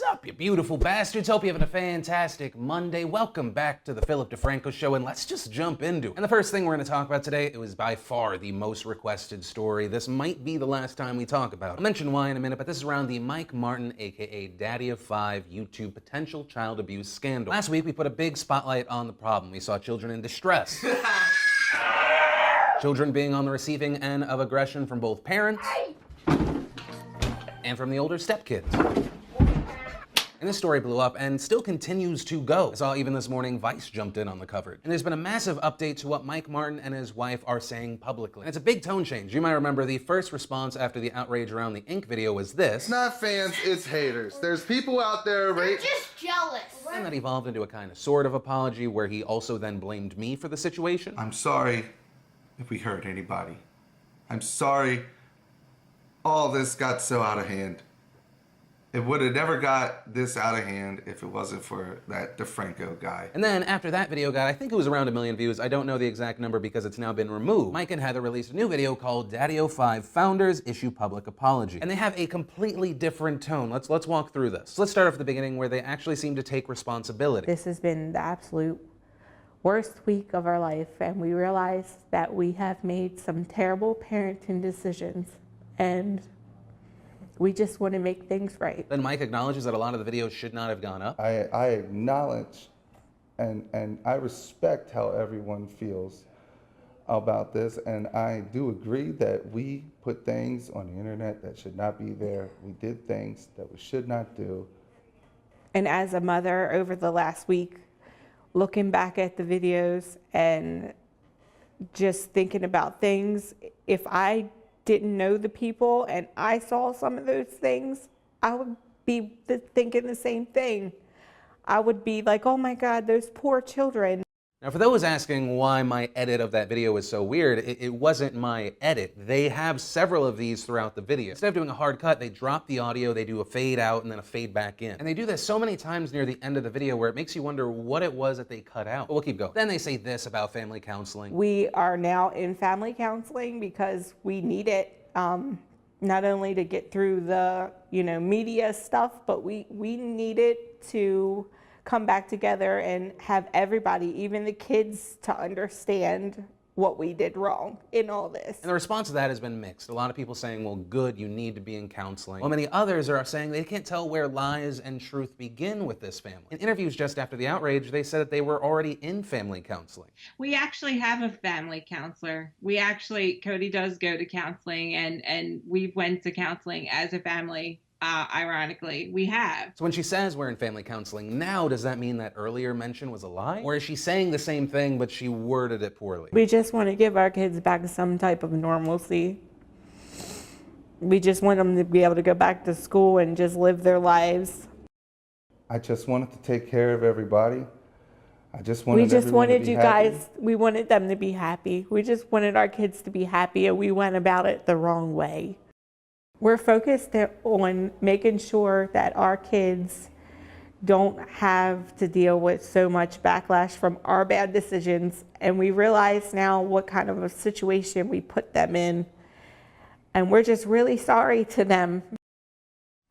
What's up, you beautiful bastards? Hope you're having a fantastic Monday. Welcome back to the DeFranco Show, and let's just jump into it. And the first thing we're going to talk about today, it was by far the most requested story. This might be the last time we talk about it. I'll mention why in a minute, but this is around the Mike Martin, aka DaddyoFive, YouTube potential child abuse scandal. Last week, we put a big spotlight on the problem. We saw children in distress. Children being on the receiving end of aggression from both parents and from the older stepkids. And this story blew up and still continues to go. I saw even this morning Vice jumped in on the coverage. And there's been a massive update to what Mike Martin and his wife are saying publicly. And it's a big tone change. You might remember the first response after the outrage around the Ink video was this. It's not fans, it's haters. There's people out there, right? They're just jealous. And that evolved into a kind of sort of apology where he also then blamed me for the situation. I'm sorry if we hurt anybody. I'm sorry all this got so out of hand. It would have never got this out of hand if it wasn't for that DeFranco guy. And then after that video got, I think it was around 1 million views. I don't know the exact number because it's now been removed. Mike and Heather released a new video called DaddyoFive Founders Issue Public Apology. And they have a completely different tone. Let's walk through this. So let's start off at the beginning where they actually seem to take responsibility. This has been the absolute worst week of our life, and we realized that we have made some terrible parenting decisions, and we just want to make things right. Then Mike acknowledges that a lot of the videos should not have gone up. I acknowledge and I respect how everyone feels about this, and I do agree that we put things on the internet that should not be there. We did things that we should not do. And as a mother over the last week, looking back at the videos and just thinking about things, if I didn't know the people and I saw some of those things, I would be thinking the same thing. I would be like, oh my God, those poor children. Now, for those asking why my edit of that video was so weird, it wasn't my edit. They have several of these throughout the video. Instead of doing a hard cut, they drop the audio, they do a fade out, and then a fade back in. And they do this so many times near the end of the video where it makes you wonder what it was that they cut out. But we'll keep going. Then they say this about family counseling. We are now in family counseling because we need it, not only to get through the media stuff, but we need it to come back together and have everybody, even the kids, to understand what we did wrong in all this. And the response to that has been mixed. A lot of people saying, well, good, you need to be in counseling. While many others are saying they can't tell where lies and truth begin with this family. In interviews just after the outrage, they said that they were already in family counseling. We actually have a family counselor. Cody does go to counseling, and we went to counseling as a family. Ironically, we have. So when she says we're in family counseling now, does that mean that earlier mention was a lie? Or is she saying the same thing, but she worded it poorly? We just want to give our kids back some type of normalcy. We just want them to be able to go back to school and just live their lives. I just wanted to take care of everybody. I just wanted we wanted them to be happy. We just wanted our kids to be happy, and we went about it the wrong way. We're focused on making sure that our kids don't have to deal with so much backlash from our bad decisions. And we realize now what kind of a situation we put them in. And we're just really sorry to them.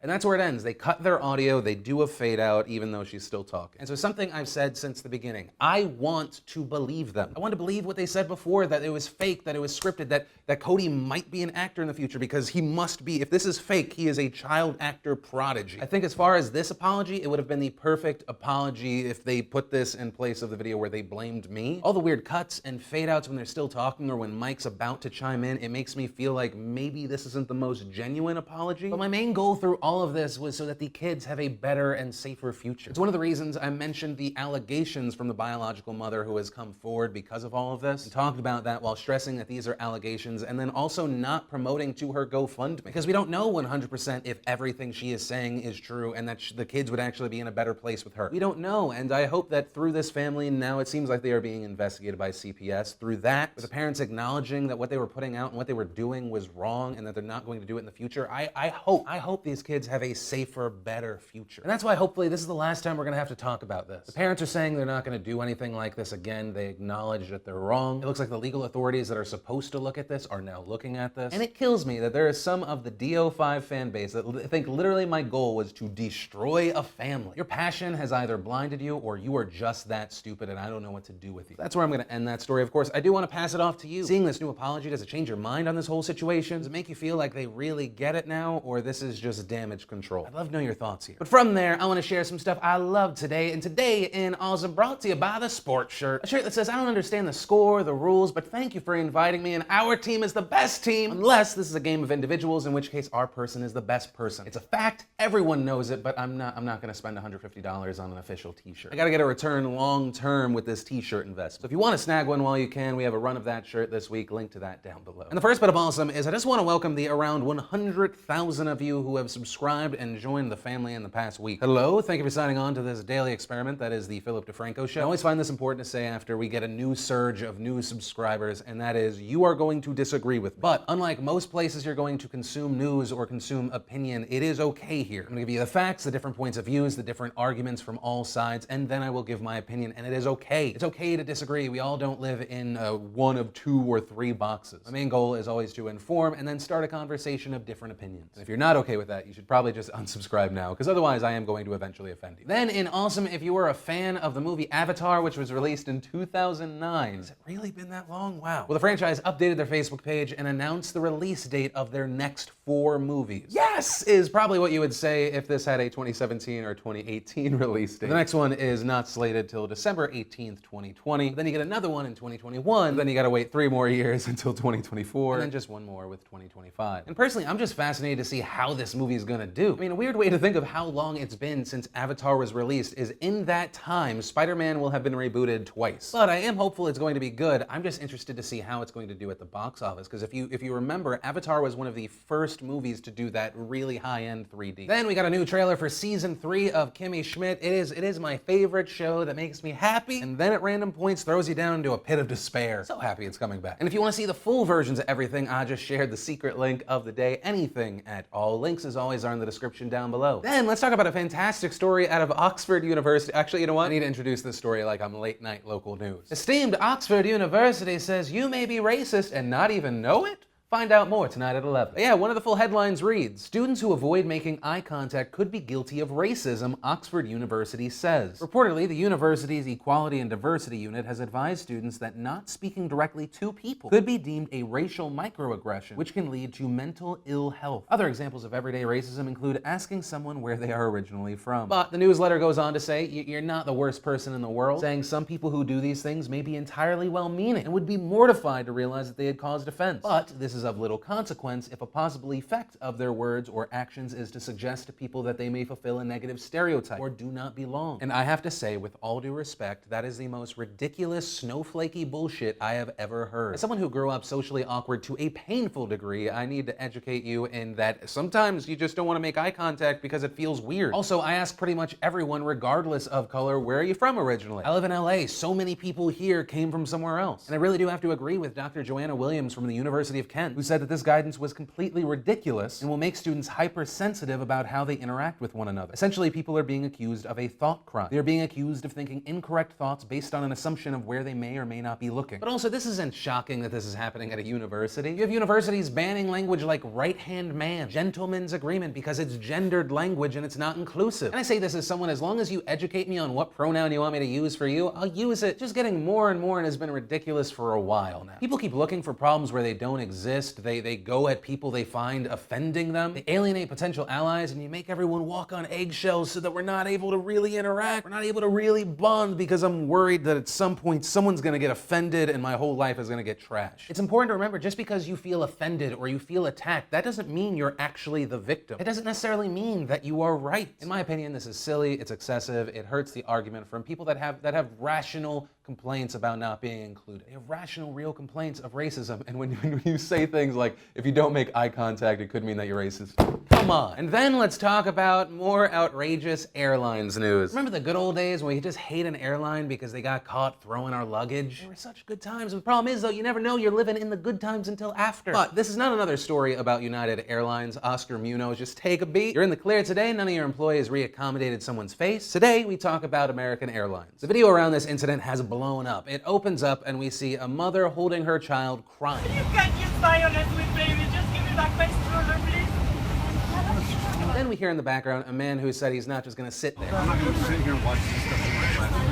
And that's where it ends. They cut their audio, they do a fade out, even though she's still talking. And so something I've said since the beginning, I want to believe them. I want to believe what they said before, that it was fake, that it was scripted, that Cody might be an actor in the future, because he must be. If this is fake, he is a child actor prodigy. I think as far as this apology, it would have been the perfect apology if they put this in place of the video where they blamed me. All the weird cuts and fade outs when they're still talking or when Mike's about to chime in, it makes me feel like maybe this isn't the most genuine apology. But my main goal through all of this was so that the kids have a better and safer future. It's one of the reasons I mentioned the allegations from the biological mother who has come forward because of all of this. We talked about that while stressing that these are allegations, and then also not promoting to her GoFundMe, because we don't know 100% if everything she is saying is true and that the kids would actually be in a better place with her. We don't know, and I hope that through this family, now it seems like they are being investigated by CPS. Through that, with the parents acknowledging that what they were putting out and what they were doing was wrong and that they're not going to do it in the future, I hope these kids kids have a safer, better future. And that's why hopefully this is the last time we're gonna have to talk about this. The parents are saying they're not gonna do anything like this again. They acknowledge that they're wrong. It looks like the legal authorities that are supposed to look at this are now looking at this. And it kills me that there is some of the DaddyoFive fan base that think literally my goal was to destroy a family. Your passion has either blinded you or you are just that stupid and I don't know what to do with you. That's where I'm gonna end that story. Of course, I do wanna pass it off to you. Seeing this new apology, does it change your mind on this whole situation? Does it make you feel like they really get it now, or this is just damage control? I'd love to know your thoughts here. But from there, I wanna share some stuff I love today, and today in Awesome brought to you by the Sports Shirt. A shirt that says, I don't understand the score, the rules, but thank you for inviting me, and our team is the best team, unless this is a game of individuals, in which case our person is the best person. It's a fact, everyone knows it, but I'm not gonna spend $150 on an official t-shirt. I gotta get a return long term with this t-shirt investment. So if you wanna snag one while you can, we have a run of that shirt this week, link to that down below. And the first bit of awesome is I just wanna welcome the around 100,000 of you who have subscribed and joined the family in the past week. Hello, thank you for signing on to this daily experiment that is the DeFranco show. I always find this important to say after we get a new surge of new subscribers, and that is, you are going to disagree with me. But unlike most places you're going to consume news or consume opinion, it is okay here. I'm gonna give you the facts, the different points of views, the different arguments from all sides, and then I will give my opinion, and it is okay. It's okay to disagree. We all don't live in one of 2 or 3 boxes. My main goal is always to inform and then start a conversation of different opinions. And if you're not okay with that, you should probably just unsubscribe now, because otherwise I am going to eventually offend you. Then in awesome, if you were a fan of the movie Avatar, which was released in 2009, has it really been that long? Wow. Well, the franchise updated their Facebook page and announced the release date of their next 4 movies. Yes, is probably what you would say if this had a 2017 or 2018 release date. The next one is not slated till December 18th, 2020. Then you get another one in 2021. Then you gotta wait 3 more years until 2024. And then just 1 more with 2025. And personally, I'm just fascinated to see how this movie is gonna do. I mean, a weird way to think of how long it's been since Avatar was released is in that time, Spider-Man will have been rebooted twice. But I am hopeful it's going to be good. I'm just interested to see how it's going to do at the box office, because if you remember, Avatar was one of the first movies to do that really high-end 3D. Then we got a new trailer for season 3 of Kimmy Schmidt. It is my favorite show that makes me happy, and then at random points throws you down into a pit of despair. So happy it's coming back. And if you want to see the full versions of everything, I just shared the secret link of the day. Anything at all. Links, as always, are in the description down below. Then let's talk about a fantastic story out of Oxford University. Actually, you know what? I need to introduce this story like I'm late night local news. Esteemed Oxford University says you may be racist and not even know it? Find out more tonight at 11. Yeah, one of the full headlines reads, students who avoid making eye contact could be guilty of racism, Oxford University says. Reportedly, the university's Equality and Diversity Unit has advised students that not speaking directly to people could be deemed a racial microaggression, which can lead to mental ill health. Other examples of everyday racism include asking someone where they are originally from. But the newsletter goes on to say, you're not the worst person in the world, saying some people who do these things may be entirely well-meaning and would be mortified to realize that they had caused offense. But this is of little consequence if a possible effect of their words or actions is to suggest to people that they may fulfill a negative stereotype or do not belong. And I have to say, with all due respect, that is the most ridiculous, snowflakey bullshit I have ever heard. As someone who grew up socially awkward to a painful degree, I need to educate you in that sometimes you just don't want to make eye contact because it feels weird. Also, I ask pretty much everyone, regardless of color, where are you from originally? I live in LA. So many people here came from somewhere else. And I really do have to agree with Dr. Joanna Williams from the University of Kent, who said that this guidance was completely ridiculous and will make students hypersensitive about how they interact with one another. Essentially, people are being accused of a thought crime. They are being accused of thinking incorrect thoughts based on an assumption of where they may or may not be looking. But also, this isn't shocking that this is happening at a university. You have universities banning language like right-hand man, gentleman's agreement, because it's gendered language and it's not inclusive. And I say this as someone, as long as you educate me on what pronoun you want me to use for you, I'll use it. Just getting more and more and has been ridiculous for a while now. People keep looking for problems where they don't exist. They go at people they find offending them. They alienate potential allies, and you make everyone walk on eggshells so that we're not able to really interact. We're not able to really bond because I'm worried that at some point someone's gonna get offended and my whole life is gonna get trashed. It's important to remember, just because you feel offended or you feel attacked, that doesn't mean you're actually the victim. It doesn't necessarily mean that you are right. In my opinion, this is silly, it's excessive, it hurts the argument from people that have rational, complaints about not being included. They have rational, real complaints of racism. And when you say things like, if you don't make eye contact, it could mean that you're racist. Come on. And then let's talk about more outrageous airlines news. Remember the good old days when we could just hate an airline because they got caught throwing our luggage? They were such good times. And the problem is, though, you never know you're living in the good times until after. But this is not another story about United Airlines. Oscar Munoz, just take a beat. You're in the clear today. None of your employees reaccommodated someone's face. Today, we talk about American Airlines. The video around this incident has blown up. It opens up and we see a mother holding her child crying. You can't use violence with baby. Just give me back my stroller, please. Then we hear in the background a man who said he's not just gonna sit there. I'm not going to sit here and watch this stuff.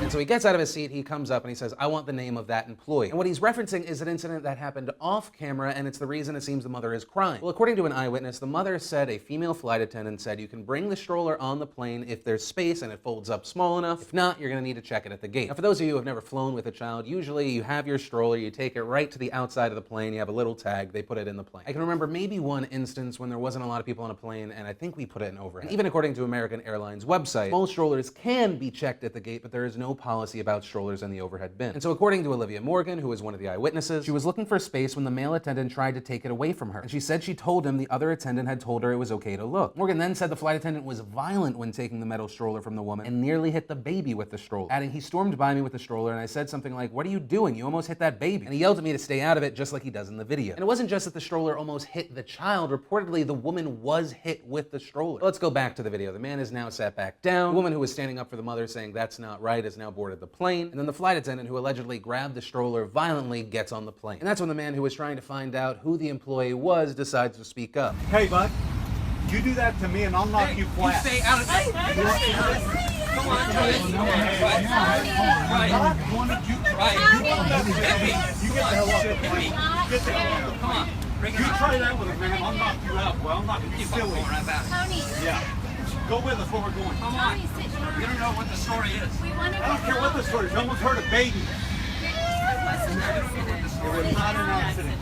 And so he gets out of his seat, he comes up and he says, I want the name of that employee. And what he's referencing is an incident that happened off camera, and it's the reason it seems the mother is crying. Well, according to an eyewitness, the mother said a female flight attendant said you can bring the stroller on the plane if there's space and it folds up small enough. If not, you're gonna need to check it at the gate. Now, for those of you who have never flown with a child, usually you have your stroller, you take it right to the outside of the plane, you have a little tag, they put it in the plane. I can remember maybe one instance when there wasn't a lot of people on a plane, and I think we put it in overhead. And even according to American Airlines website, small strollers can be checked at the gate, but there is no policy about strollers in the overhead bin. And so according to Olivia Morgan, who was one of the eyewitnesses, she was looking for space when the male attendant tried to take it away from her. And she said she told him the other attendant had told her it was okay to look. Morgan then said the flight attendant was violent when taking the metal stroller from the woman and nearly hit the baby with the stroller, adding, he stormed by me with the stroller and I said something like, what are you doing? You almost hit that baby. And he yelled at me to stay out of it, just like he does in the video. And it wasn't just that the stroller almost hit the child. Reportedly, the woman was hit with the stroller. But let's go back to the video. The man is now sat back down. The woman who was standing up for the mother saying that's not right has now boarded the plane. And then the flight attendant who allegedly grabbed the stroller violently gets on the plane. And that's when the man who was trying to find out who the employee was decides to speak up. Hey, bud, you do that to me and I'll knock you flat. You stay out of this. Come on, Tony. Right. I wanted you. You get the hell up. Get the hell up. Come on. Bring it You on. try that with a man, I'll knock you out, boy. I'm not going to be Keep on silly. going right back. Tony, Yeah. Go with us where we're going. Come on. Tony, sit down. You don't know what the story is. We want to I don't care what the story is. No one's hurt a baby. It was not an accident.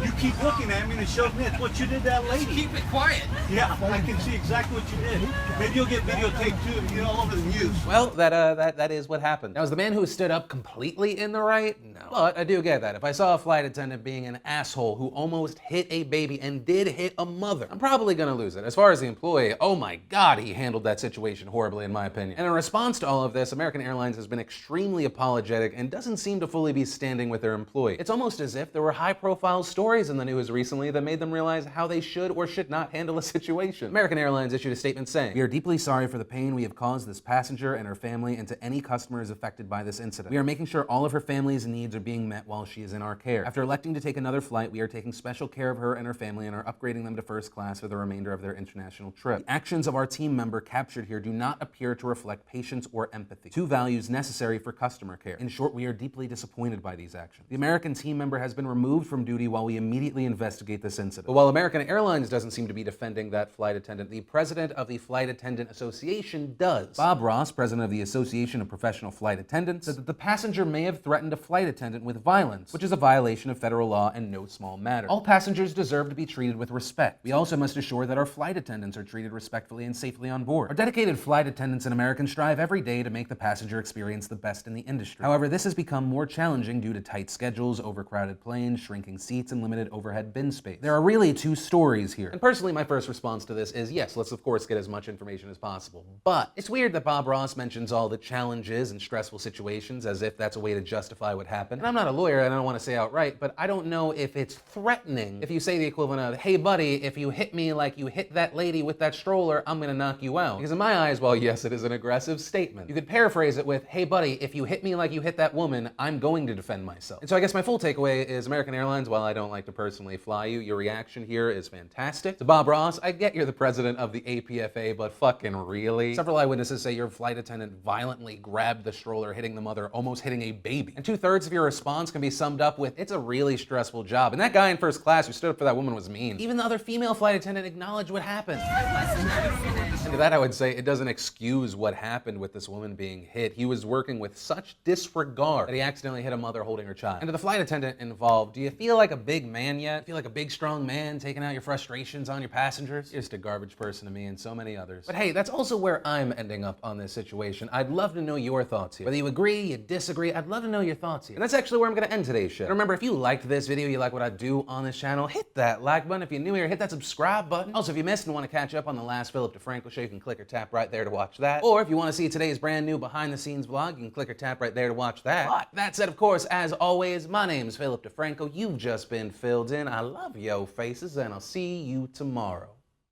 You keep looking at me and it shows me it's what you did to that lady. Keep it quiet. Yeah, I can see exactly what you did. Maybe you'll get videotaped too and get all over the news. Well, that is what happened. Now, is the man who stood up completely in the right? No. But I do get that. If I saw a flight attendant being an asshole who almost hit a baby and did hit a mother, I'm probably gonna lose it. As far as the employee, oh my God, he handled that situation horribly in my opinion. And in response to all of this, American Airlines has been extremely apologetic and doesn't seem to fully be standing with their employee. It's almost as if there were high-profile stories in the news recently that made them realize how they should or should not handle a situation. American Airlines issued a statement saying, "We are deeply sorry for the pain we have caused this passenger and her family and to any customers affected by this incident. We are making sure all of her family's needs are being met while she is in our care. After electing to take another flight, we are taking special care of her and her family and are upgrading them to first class for the remainder of their international trip. The actions of our team member captured here do not appear to reflect patience or empathy, two values necessary for customer care. In short, we are deeply disappointed by these actions. The American team member has been removed from duty while we immediately investigate this incident." But while American Airlines doesn't seem to be defending that flight attendant, the president of the Flight Attendant Association does. Bob Ross, president of the Association of Professional Flight Attendants, said that the passenger may have threatened a flight attendant with violence, which is a violation of federal law and no small matter. All passengers deserve to be treated with respect. We also must assure that our flight attendants are treated respectfully and safely on board. Our dedicated flight attendants and Americans strive every day to make the passenger experience the best in the industry. However, this has become more challenging due to tight schedules, overcrowded planes, shrinking seats, and limited overhead bin space. There are really two stories here. And personally, my first response to this is, yes, let's of course get as much information as possible. But it's weird that Bob Ross mentions all the challenges and stressful situations as if that's a way to justify what happened. And I'm not a lawyer and I don't want to say outright, but I don't know if it's threatening if you say the equivalent of, hey buddy, if you hit me like you hit that lady with that stroller, I'm gonna knock you out. Because in my eyes, well, yes, it is an aggressive statement. You could paraphrase it with, hey buddy, if you hit me like you hit that woman, I'm going to defend myself. And so I guess my full takeaway is American Airlines, while I don't like to personally fly you, your reaction here is fantastic. To Bob Ross, I get you're the president of the APFA, but fucking really? Several eyewitnesses say your flight attendant violently grabbed the stroller, hitting the mother, almost hitting a baby. And 2/3 of your response can be summed up with, it's a really stressful job. And that guy in first class who stood up for that woman was mean. Even the other female flight attendant acknowledged what happened. And to that I would say, it doesn't excuse what happened with this woman being hit. He was working with such disregard that he accidentally hit a mother holding her child. And to the flight attendant in evolved. Do you feel like a big man yet? Feel like a big, strong man taking out your frustrations on your passengers? You're just a garbage person to me and so many others. But hey, that's also where I'm ending up on this situation. I'd love to know your thoughts here. Whether you agree, you disagree, I'd love to know your thoughts here. And that's actually where I'm gonna end today's show. And remember, if you liked this video, you like what I do on this channel, hit that like button. If you're new here, hit that subscribe button. Also, if you missed and want to catch up on the last Philip DeFranco show, you can click or tap right there to watch that. Or if you want to see today's brand new behind the scenes vlog, you can click or tap right there to watch that. But that said, of course, as always, my name's Philip DeFranco. You've just been filled in. I love yo faces, and I'll see you tomorrow.